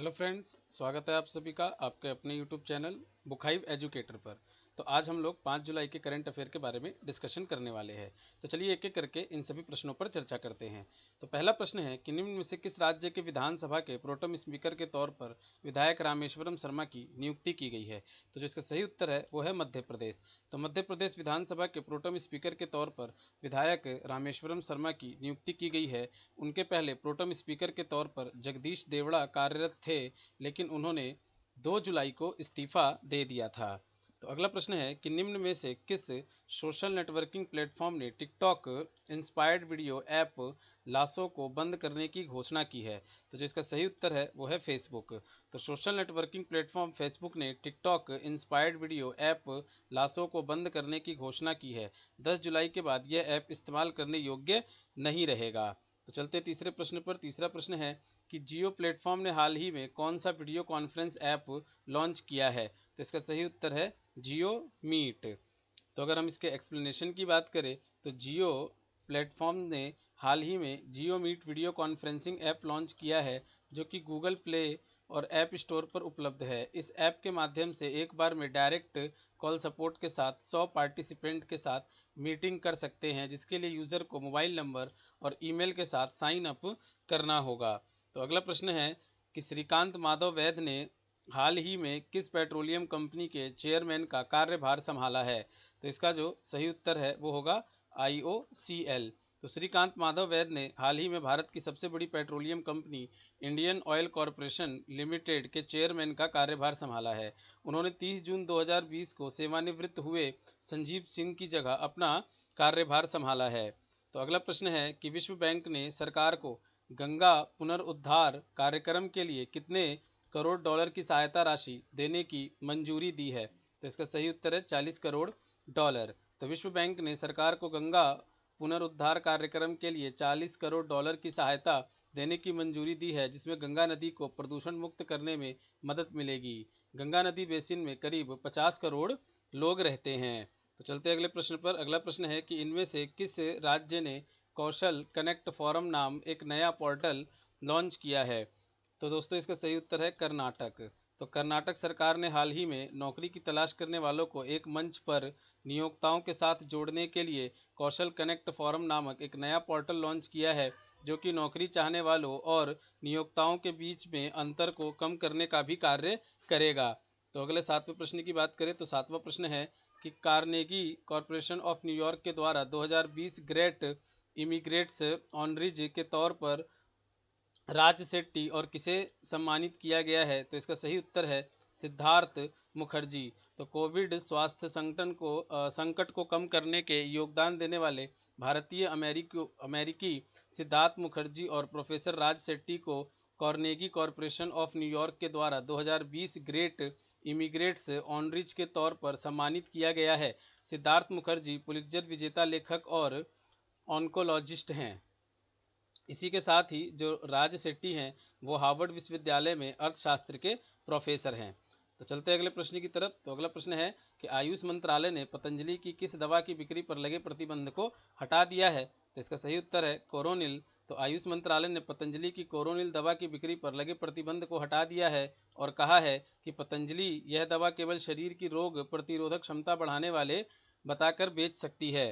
Hello friends, स्वागत है आप सभी का आपके अपने यूट्यूब चैनल बुखाइव एजुकेटर पर। तो आज हम लोग 5 जुलाई के करंट अफेयर के बारे में डिस्कशन करने वाले हैं। तो चलिए एक एक करके इन सभी प्रश्नों पर चर्चा करते हैं। तो पहला प्रश्न है कि निम्न में से किस राज्य के विधानसभा के प्रोटेम स्पीकर के तौर पर विधायक रामेश्वरम शर्मा की नियुक्ति की गई है। तो जिसका सही उत्तर है वो है मध्य प्रदेश। तो मध्य प्रदेश विधानसभा के प्रोटेम स्पीकर के तौर पर विधायक रामेश्वरम शर्मा की नियुक्ति की गई है। उनके पहले प्रोटेम स्पीकर के तौर पर जगदीश देवड़ा कार्यरत थे, लेकिन उन्होंने 2 जुलाई को इस्तीफा दे दिया था। तो अगला प्रश्न है कि निम्न में से किस सोशल नेटवर्किंग प्लेटफॉर्म ने TikTok inspired video app lasso को बंद करने की घोषणा की है। तो जिसका सही उत्तर है वो है फेसबुक। तो सोशल नेटवर्किंग प्लेटफॉर्म फेसबुक ने TikTok inspired video app lasso को बंद करने की घोषणा की है। 10 जुलाई के बाद यह ऐप इस्तेमाल करने योग्य नहीं रहेगा। तो चलते तीसरे प्रश्न पर। तीसरा प्रश्न है कि जियो प्लेटफॉर्म ने हाल ही में कौन सा वीडियो कॉन्फ्रेंस ऐप लॉन्च किया है। तो इसका सही उत्तर है जियो मीट। तो अगर हम इसके एक्सप्लेनेशन की बात करें तो जियो प्लेटफॉर्म ने हाल ही में Jio meet video conferencing app launch किया है, जो कि गूगल प्ले और ऐप स्टोर पर उपलब्ध है। इस ऐप के माध्यम से एक बार में डायरेक्ट कॉल सपोर्ट के साथ 100 पार्टिसिपेंट के साथ मीटिंग कर सकते हैं, जिसके लिए यूज़र को मोबाइल नंबर और ईमेल के साथ साइन अप करना होगा। तो अगला प्रश्न है कि श्रीकांत माधव वैद ने हाल ही में किस पेट्रोलियम कंपनी के चेयरमैन का कार्यभार संभाला है। तो इसका जो सही उत्तर है वो होगा IOCL। तो श्रीकांत माधव वैद ने हाल ही में भारत की सबसे बड़ी petroleum company Indian oil corporation limited के चेयरमैन का कार्यभार संभाला है। उन्होंने 30 जून 2020 को सेवानिवृत्त हुए संजीव सिंह की जगह अपना कार्यभार संभाला है। तो अगला प्रश्न है कि विश्व बैंक ने सरकार को गंगा पुनरुद्धार कार्यक्रम के लिए कितने करोड़ डॉलर की सहायता राशि देने की मंजूरी दी है। तो इसका सही उत्तर है 40 करोड़ डॉलर। तो विश्व बैंक ने सरकार को गंगा पुनरुद्धार कार्यक्रम के लिए 40 करोड़ डॉलर की सहायता देने की मंजूरी दी है, जिसमें गंगा नदी को प्रदूषण मुक्त करने में मदद मिलेगी। गंगा नदी बेसिन में करीब 50 करोड़ लोग रहते हैं। तो चलते अगले प्रश्न पर। अगला प्रश्न है कि इनमें से किस राज्य ने कौशल कनेक्ट फोरम नाम एक नया पोर्टल लॉन्च किया है। तो दोस्तों इसका सही उत्तर है कर्नाटक। तो कर्नाटक सरकार ने हाल ही में नौकरी की तलाश करने वालों को एक मंच पर नियोक्ताओं के साथ जोड़ने के लिए कौशल कनेक्ट फोरम नामक एक नया पोर्टल लॉन्च किया है, जो कि नौकरी चाहने वालों और नियोक्ताओं के बीच में अंतर को कम करने का भी कार्य करेगा। तो अगले 7वें प्रश्न की बात करें तो 7वां प्रश्न है कि कार्नेगी कॉरपोरेशन ऑफ न्यूयॉर्क के द्वारा 2020 ग्रेट इमिग्रेट्स ऑनरिज के तौर पर राज शेट्टी और किसे सम्मानित किया गया है। तो इसका सही उत्तर है सिद्धार्थ मुखर्जी। तो कोविड स्वास्थ्य संकट को कम करने के योगदान देने वाले भारतीय अमेरिकी सिद्धार्थ मुखर्जी और प्रोफेसर राज शेट्टी को कार्नेगी कॉरपोरेशन ऑफ न्यूयॉर्क के द्वारा 2020 ग्रेट इमिग्रेट्स ऑनरिच के तौर पर सम्मानित किया गया है। सिद्धार्थ मुखर्जी पुलित्जर विजेता लेखक और ऑन्कोलॉजिस्ट हैं। इसी के साथ ही जो राज शेट्टी हैं वो हार्वर्ड विश्वविद्यालय में अर्थशास्त्र के प्रोफेसर हैं। तो चलते अगले प्रश्न की तरफ। तो अगला प्रश्न है कि आयुष मंत्रालय ने पतंजलि की किस दवा की बिक्री पर लगे प्रतिबंध को हटा दिया है। तो इसका सही उत्तर है कोरोनिल। तो आयुष मंत्रालय ने पतंजलि की कोरोनिल दवा की बिक्री पर लगे प्रतिबंध को हटा दिया है और कहा है कि पतंजलि यह दवा केवल शरीर की रोग प्रतिरोधक क्षमता बढ़ाने वाले बताकर बेच सकती है।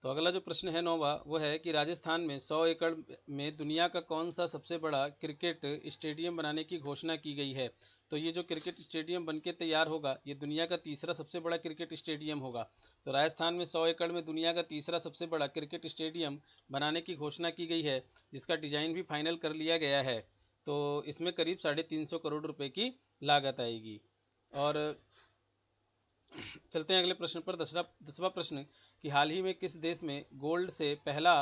तो अगला जो प्रश्न है 9वां वो है कि राजस्थान में 100 एकड़ में दुनिया का कौन सा सबसे बड़ा क्रिकेट स्टेडियम बनाने की घोषणा की गई है। तो ये जो क्रिकेट स्टेडियम बनके तैयार होगा ये दुनिया का तीसरा सबसे बड़ा क्रिकेट स्टेडियम होगा। तो राजस्थान में 100 एकड़ में दुनिया का तीसरा सबसे बड़ा क्रिकेट स्टेडियम बनाने की घोषणा की गई है, जिसका डिजाइन भी फाइनल कर लिया गया है। तो इसमें करीब 350 करोड़ रुपए की लागत आएगी। और चलते हैं अगले प्रश्न पर। 10वां प्रश्न कि हाल ही में किस देश में गोल्ड से पहला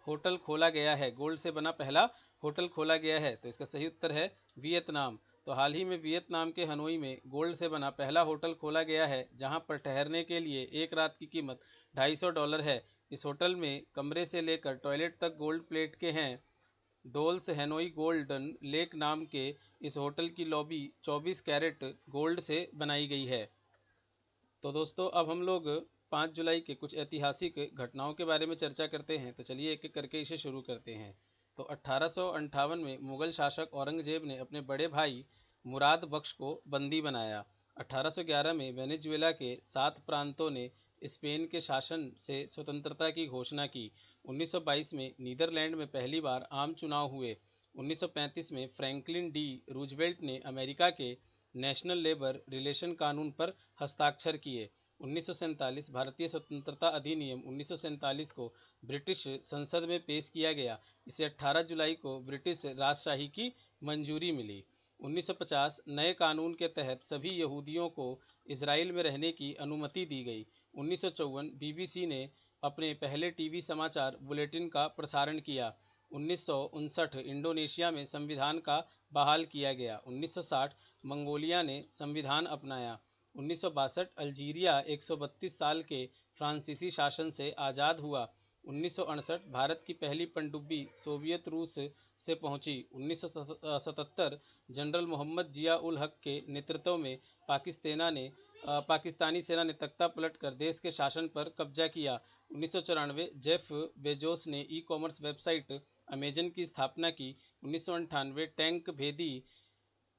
होटल खोला गया है। गोल्ड से बना पहला होटल खोला गया है। तो इसका सही उत्तर है वियतनाम। तो हाल ही में वियतनाम के हनोई में गोल्ड से बना पहला होटल खोला गया है, जहां पर ठहरने के लिए एक रात की कीमत $250 है। इस होटल में कमरे से लेकर टॉयलेट तक गोल्ड प्लेट के हैं। डोल्स हैनोई गोल्डन लेक नाम के इस होटल की लॉबी 24 कैरेट गोल्ड से बनाई गई है। तो दोस्तों अब हम लोग 5 जुलाई के कुछ ऐतिहासिक घटनाओं के बारे में चर्चा करते हैं। तो चलिए एक एक करके इसे शुरू करते हैं। तो 1858 में मुगल शासक औरंगजेब ने अपने बड़े भाई मुराद बख्श को बंदी बनाया। 1811 में वेनेजुएला के 7 प्रांतों ने स्पेन के शासन से स्वतंत्रता की घोषणा की। 1922 में नीदरलैंड में पहली बार आम चुनाव हुए। 1935 में फ्रैंकलिन डी रूजवेल्ट ने अमेरिका के नेशनल लेबर रिलेशन कानून पर हस्ताक्षर किए। 1947 भारतीय स्वतंत्रता अधिनियम 1947 को ब्रिटिश संसद में पेश किया गया। इसे 18 जुलाई को ब्रिटिश राजशाही की मंजूरी मिली। 1950 नए कानून के तहत सभी यहूदियों को इजराइल में रहने की अनुमति दी गई। 1954 बीबीसी ने अपने पहले टीवी समाचार बुलेटिन का प्रसारण किया। 1959 इंडोनेशिया में संविधान का बहाल किया गया। 1960 मंगोलिया ने संविधान अपनाया। 1962 अल्जीरिया 132 साल के फ्रांसीसी शासन से आज़ाद हुआ। 1968 भारत की पहली पनडुब्बी सोवियत रूस से पहुंची। 1977 जनरल मोहम्मद जिया उल हक के नेतृत्व में पाकिस्तानी सेना ने तख्ता पलटकर देश के शासन पर कब्जा किया। 1994 जेफ बेजोस ने ई कॉमर्स वेबसाइट अमेजन की स्थापना की। 1998 टैंक भेदी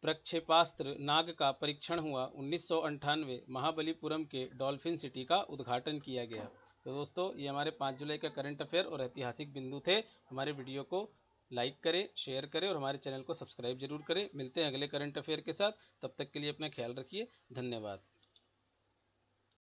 प्रक्षेपास्त्र नाग का परीक्षण हुआ। 1998 महाबलीपुरम के डॉल्फिन सिटी का उद्घाटन किया गया। तो दोस्तों, ये हमारे 5 जुलाई का करंट अफेयर और ऐतिहासिक बिंदु थे। हमारे वीडियो को लाइक करें, शेयर करें और हमारे चैनल को सब्सक्राइब जरूर करें। मिलते हैं अगले करंट अफेयर के साथ। तब तक के लिए अपना ख्याल रखिए। धन्यवाद।